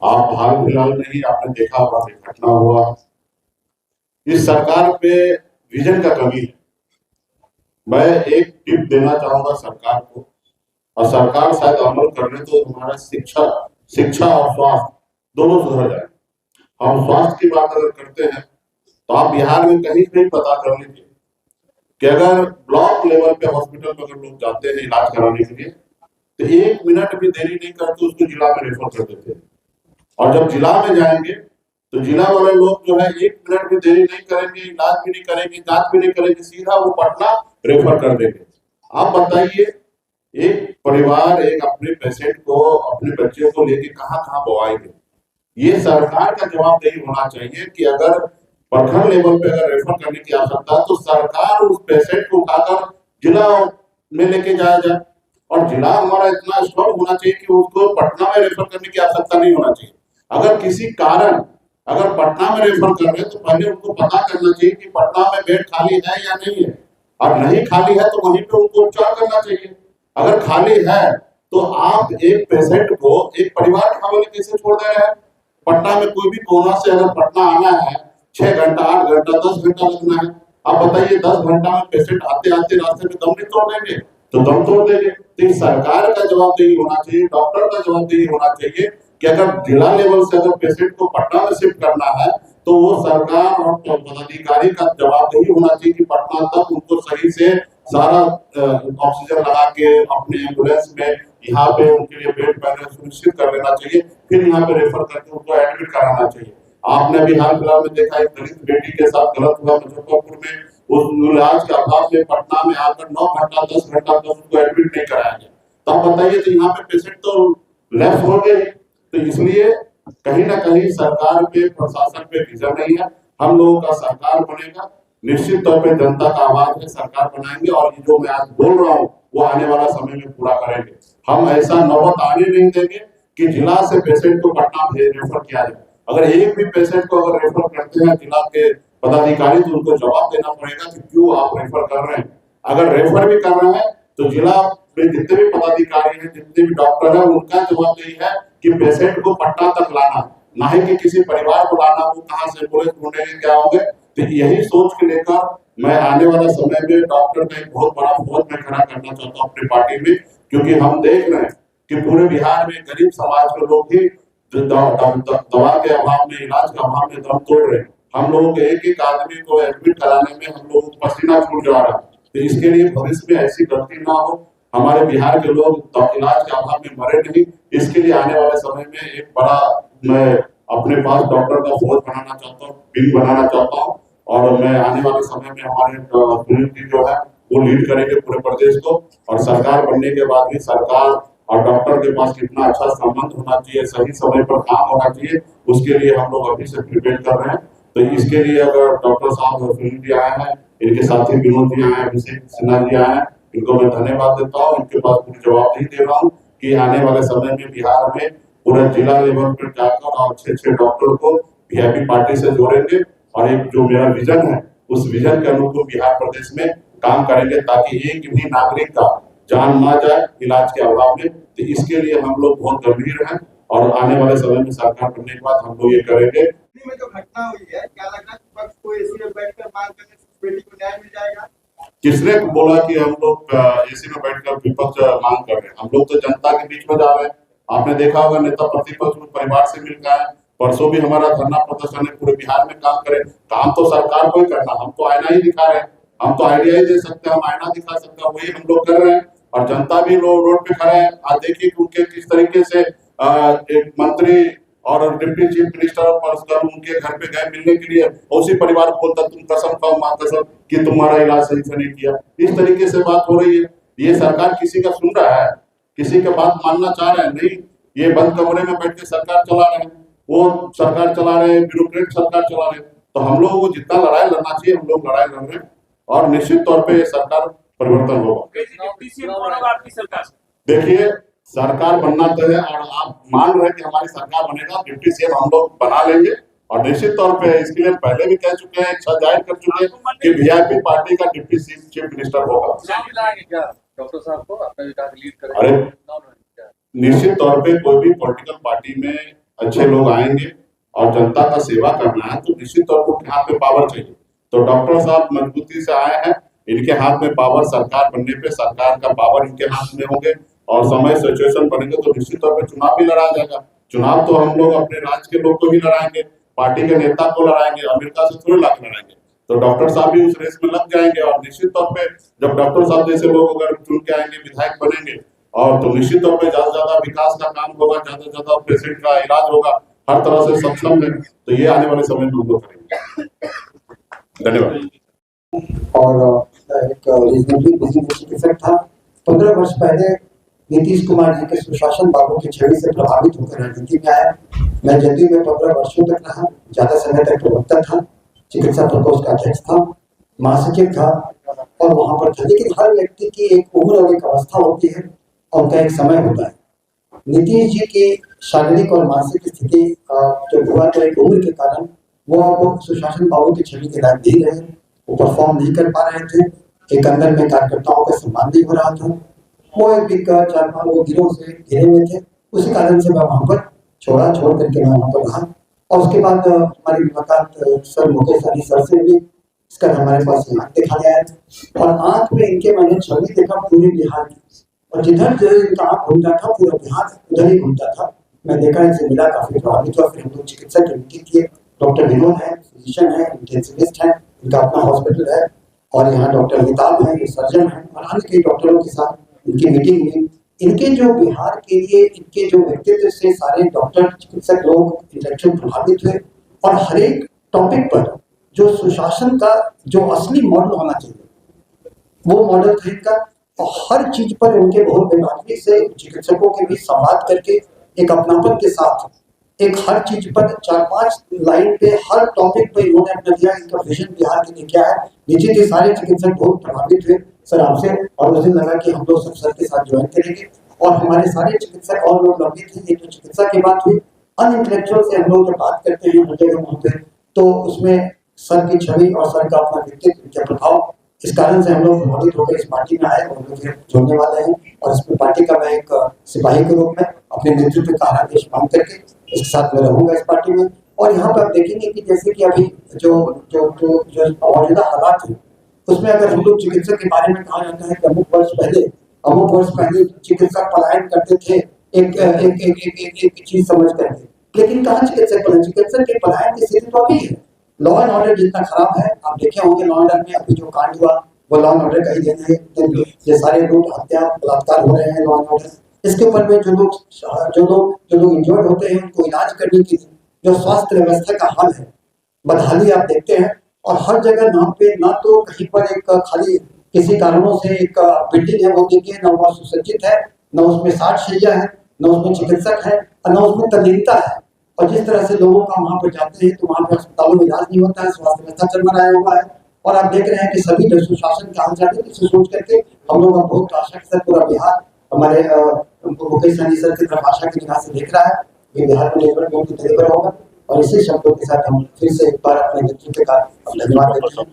आप हाल फिलहाल में ही आपने देखा होगा घटना हुआ। इस सरकार पे विजन का कमी है। मैं एक टिप देना चाहूंगा सरकार को, और सरकार शायद अमल करने तो हमारा शिक्षा और स्वास्थ्य दोनों सुधर जाए। हम स्वास्थ्य की बात अगर करते हैं तो आप बिहार में कहीं भी पता कर लीजिए कि अगर ब्लॉक लेवल पे हॉस्पिटल में अगर लोग जाते हैं इलाज कराने के लिए तो 1 मिनट भी देरी नहीं करते उसको जिला में रेफर कर देते हैं। और जब जिला में जाएंगे तो जिला वाले लोग जो है 1 मिनट भी देरी नहीं करेंगे, इलाज भी नहीं करेंगे, जांच भी नहीं करेंगे, सीधा वो पटना रेफर कर देंगे। आप बताइए, एक परिवार एक अपने पेशेंट को, अपने बच्चे को लेके कहाँ बवाएंगे? ये सरकार का जवाबदेही होना चाहिए कि अगर प्रखंड लेवल पे अगर रेफर करने की आवश्यकता है तो सरकार उस पेशेंट को उठाकर जिला में लेके जाया जाए। और जिला हमारा इतना स्ट्रॉन्ग होना चाहिए कि उसको पटना में रेफर करने की आवश्यकता नहीं होना चाहिए। अगर किसी कारण अगर पटना में रेफर कर रहे हैं तो पहले उनको पता करना चाहिए कि पटना में बेड खाली है या नहीं है, और नहीं खाली है तो वहीं पे उनको उपचार करना चाहिए। अगर खाली है तो आप एक पेशेंट को एक परिवार के हवाले कैसे छोड़ दे रहे हैं? पटना में कोई भी कोना से अगर पटना आना है 6 घंटा 8 घंटा 10 घंटा लगना है, आप बताइए 10 घंटा में पेशेंट आते आते रास्ते में दम नहीं तोड़ देंगे? तो दम तोड़ देंगे। तो सरकार का जवाबदेही होना चाहिए, डॉक्टर का जवाबदेही होना चाहिए कि अगर जिला लेवल से अगर पेशेंट को पटना में शिफ्ट करना है तो वो सरकार और पदाधिकारी का जवाबदेही होना चाहिए कि पटना तक उनको सही से सारा ऑक्सीजन लगा के अपने एम्बुलेंस में यहाँ पे उनके लिए बेड पहले सुनिश्चित कर लेना चाहिए, फिर यहाँ पे रेफर करके उनको एडमिट कराना चाहिए। आपने अभी हाल फिलहाल में देखा एक दलित बेटी के साथ गलत हुआ मुजफ्फरपुर में, उस इलाज के अभाव में पटना में आकर 9 घंटा 10 घंटा तक उसको एडमिट नहीं कराया गया। तो आप बताइए, तो यहाँ पे पेशेंट तो लेफ्ट हो गए। तो इसलिए कहीं ना कहीं सरकार पे, प्रशासन पे विजन नहीं है। हम लोगों का सरकार बनेगा, निश्चित तौर पे जनता का आवाज है, सरकार बनाएंगे, और ये जो मैं आज बोल रहा हूँ वो आने वाला समय में पूरा करेंगे। हम ऐसा नौबत आने नहीं देंगे कि जिला से पेशेंट को पटना रेफर किया जाए। अगर एक भी पेशेंट को अगर रेफर करते हैं जिला के पदाधिकारी तो उनको जवाब देना पड़ेगा कि क्यों आप रेफर कर रहे हैं। अगर रेफर भी कर रहे हैं तो जिला में जितने भी पदाधिकारी हैं, जितने भी डॉक्टर हैं, उनका जवाबदेही है कि पेशेंट को पटना तक लाना, ना ही कि किसी परिवार को लाना, वो कहां से एम्बुलेंस ढूंढेंगे, क्या होंगे। तो यही सोच के लेकर मैं आने वाला समय में डॉक्टर का एक बहुत बड़ा फौज में खड़ा करना चाहता हूँ अपनी पार्टी में, क्योंकि हम देख रहे हैं कि पूरे बिहार में गरीब समाज के लोग ही दवा के अभाव में, इलाज के अभाव में दम तोड़ रहे हैं। हम लोगों के एक आदमी को एडमिट कराने में हम लोगों को पसीना छूट जा रहा है। तो इसके लिए भविष्य में ऐसी गलती ना हो, हमारे बिहार के लोग इलाज के अभाव में मरे नहीं। इसके लिए आने वाले समय में एक बड़ा मैं अपने पास डॉक्टर का फौज बनाना चाहता हूँ, विंग बनाना चाहता हूँ, और मैं आने वाले समय में हमारे सुनील जी जो है वो लीड करेंगे पूरे प्रदेश को। और सरकार बनने के बाद भी सरकार और डॉक्टर के पास कितना अच्छा संबंध होना चाहिए, सही समय पर काम होना चाहिए, उसके लिए हम लोग अभी से प्रिपेयर कर रहे हैं। तो इसके लिए अगर डॉक्टर साहब सुनील जी आए हैं, इनके साथी विनोद जी आए हैं, अभिषेक सिन्हा जी आए हैं, इनको मैं धन्यवाद देता हूँ। इनके पास पूरी जवाबदेही दे रहा हूँ कि आने वाले समय में बिहार में पूरा जिला लेवल पर जाकर और अच्छे डॉक्टर को वीआईपी पार्टी से जोड़ेंगे, और एक जो मेरा विजन है उस विजन के अनुरूप बिहार प्रदेश में काम करेंगे, ताकि एक भी नागरिक का जान ना जाए इलाज के अभाव में। तो इसके लिए हम लोग बहुत गंभीर हैं, और आने वाले समय में सरकार बनने के बाद हम लोग ये करेंगे। में जो घटना हुई है, क्या लग रहा है पक्ष को एसी में बैठकर मांग करने से बेटी को न्याय मिल जाएगा? किसने बोला कि हम लोग एसी में बैठकर विपक्ष मांग कर रहे हैं? हम लोग तो जनता के बीच में जा रहे हैं। आपने देखा होगा नेता प्रतिपक्ष परिवार से मिलकर आए, परसों भी हमारा धरना प्रदर्शन है, पूरे बिहार में काम करें। काम तो सरकार को ही करना, हम तो आईना ही दिखा रहे हैं, हम तो आइडिया ही दे सकते हैं, हम आईना दिखा सकते हैं, वही हम लोग कर रहे हैं। और जनता भी रोड पे खड़े हैं। आज देखिए कि उनके किस तरीके से एक मंत्री और डिप्टी चीफ मिनिस्टर परस्पर उनके घर पे गए मिलने के लिए, उसी परिवार को बोलता तुम कसम खाओ मां कसम कि तुम्हारा इलाज सही से नहीं किया। इस तरीके से बात हो रही है। ये सरकार किसी का सुन रहा है? किसी का बात मानना चाह रहे हैं? नहीं, ये बंद कमरे में बैठ के सरकार चला रहे हैं, वो सरकार चला रहे हैं, ब्यूरोक्रेट सरकार चला रहे हैं। तो हम लोगों को जितना लड़ाई लड़ना चाहिए हम लोग लड़ाई लड़ रहे हैं, और निश्चित तौर पे ये सरकार परिवर्तन होगा। देखिए, सरकार बनना तो है, और आप मान रहे हैं कि हमारी सरकार बनेगा, डिप्टी सीएम हम लोग बना लेंगे, और निश्चित तौर पे इसके लिए पहले भी कह चुके हैं, इच्छा जाहिर कर चुके हैं कि वीआईपी पार्टी का डिप्टी चीफ मिनिस्टर होगा। क्या डॉक्टर साहब को अपना विकास लीड करेंगे? अरे निश्चित तौर पे कोई भी पॉलिटिकल पार्टी में अच्छे लोग आएंगे और जनता का सेवा करना है तो निश्चित तौर पर उनके हाथ में पावर चाहिए। तो डॉक्टर साहब मजबूती से आए हैं, इनके हाथ में पावर, सरकार बनने पे सरकार का पावर इनके हाथ में होंगे और समय सिचुएशन बनेंगे तो निश्चित तौर पे चुनाव भी लड़ा जाएगा। चुनाव तो हम लोग अपने राज्य के लोग को ही लड़ाएंगे, पार्टी के नेता को लड़ाएंगे, अमेरिका से थोड़ी लाके लड़ाएंगे। तो डॉक्टर साहब भी उस रेस में लग जाएंगे और निश्चित तौर पे जब डॉक्टर साहब जैसे लोग अगर चुन के आएंगे, विधायक बनेंगे और तो निश्चित तौर पे ज्यादा से ज्यादा विकास का काम होगा, ज्यादा से ज्यादा पेशेंट का इलाज होगा, हर तरह से सक्षम है। तो ये आने वाले समय में हम लोग करेंगे। धन्यवाद। और एक रीजनेबली बिजी चिकित्सक था। 15 वर्ष पहले नीतीश कुमार जी के सुशासन बाबू की छवि से प्रभावित होकर राजनीति में आया। मैं जदयू में 15 वर्षों तक रहा, ज्यादा समय तक प्रवक्ता था, चिकित्सा प्रकोष्ठ का अध्यक्ष था, महासचिव था और वहां पर था। लेकिन हर व्यक्ति की एक उम्र और एक अवस्था होती है और उनका एक समय होता है। नीतीश जी की शारीरिक और मानसिक स्थिति जो हुआ तो एक उम्र के कारण वो अब सुशासन बाबू की छवि के लायक नहीं रहे, वो परफॉर्म नहीं कर पा रहे थे। एक अंदर में कार्यकर्ताओं का सम्मान नहीं हो रहा था। वो एक 4-5 वो गिरोह से घिरे हुए थे। उसी कारण से मैं वहां पर छोड़ करके मैं वहां पर रहा। और उसके बाद हमारी मुलाकात सर मुकेश सहनी सर से हुई। इसका हमारे पास आँख देखा गया है और आँख में इनके मैंने छवि देखा पूरे बिहार की, और जिधर जो इनका आँख घूमता था पूरा बिहार उधर ही घूमता था। मैं देखा, इनसे मिला, काफी प्रभावित हुआ। फिर हम लोग चिकित्सक की मीटिंग किए। डॉक्टर विनोद है, फिजिशियन है, इंटेंसिविस्ट है, इनका अपना हॉस्पिटल है और यहाँ डॉक्टर अमिताभ है, ये सर्जन है और अन्य कई डॉक्टरों के साथ इनकी मीटिंग हुई। इनके जो बिहार के लिए इनके जो व्यक्तित्व से सारे डॉक्टर चिकित्सक लोग इंटेलेक्चुअल प्रभावित हुए और हर एक टॉपिक पर जो सुशासन का जो असली मॉडल होना चाहिए वो मॉडल था इनका। और हर चीज पर उनके बहुत बेमानी से चिकित्सकों के बीच संवाद करके एक अपनापन के साथ एक हर चीज पर 4-5 लाइन पे हर टॉपिक पे इन्होंने अपना दिया। इनका विजन बिहार के लिए क्या है, निश्चित ही सारे चिकित्सक बहुत प्रभावित हुए सर आपसे। और उस दिन लगा कि हम लोग सब सर के साथ ज्वाइन करेंगे और हमारे सारे चिकित्सक और लोग लंबे थे। एक तो चिकित्सा की बात हुई, अन इंटेलेक्चुअल से हम लोग जब बात करते हैं हर जगह वहाँ पे, तो उसमें सर की छवि और सर का अपना व्यक्तित्व का प्रभाव, इस कारण से हम लोग प्रभावित होकर इस पार्टी में आए और हम लोग जुड़ने वाले हैं। और इस पार्टी का मैं एक सिपाही के रूप में अपने नेतृत्व का आदेश मांग करके इसके साथ मैं रहूंगा इस पार्टी में। और यहाँ पर आप देखेंगे कि जैसे कि अभी जो मौजूदा हालात है उसमें अगर हम लोग चिकित्सक के बारे में कहा जाता है कि अमुक वर्ष पहले चिकित्सक पलायन करते थे एक चीज समझ करके, लेकिन कहाँ चिकित्सक के पलायन की स्थिति तो अभी है। लॉ एंड ऑर्डर जितना खराब है, आप देखे होंगे लॉ एंड ऑर्डर में अभी जो कांड हुआ वो लॉ एंड ऑर्डर का ही देना है। ये सारे लोग हत्या बलात्कार हो रहे हैं लॉ एंड ऑर्डर, इसके ऊपर में जो लोग इंजर्ड होते हैं उनको इलाज करने की जो स्वास्थ्य व्यवस्था का हाल है, बदहाली आप देखते हैं। और हर जगह नाम पे ना तो कहीं पर एक खाली किसी कारणों से एक बिल्डिंग है वो देखिए, ना वो सुसज्जित है, न उसमें 60 शैय्या है, न उसमें चिकित्सक है और न उसमें तल्लीनता है। और जिस तरह से लोगों का वहाँ पर जाते हैं तो वहाँ पर अस्पतालों में इलाज नहीं होता है, स्वास्थ्य व्यवस्था चरमराया हुआ है। और आप देख रहे हैं कि सभी जो सुशासन के हाल जाते हैं, इसे सोच करके हम लोग बहुत आशा के साथ पूरा बिहार हमारे मुकेश सहनी सर की तरफ आशा की निगाह से देख रहा है। ये बिहार में डेवलपमेंट डिलीवर होगा और इसी शब्दों के साथ हम फिर से एक बार अपने नेतृत्व का धन्यवाद देते हैं।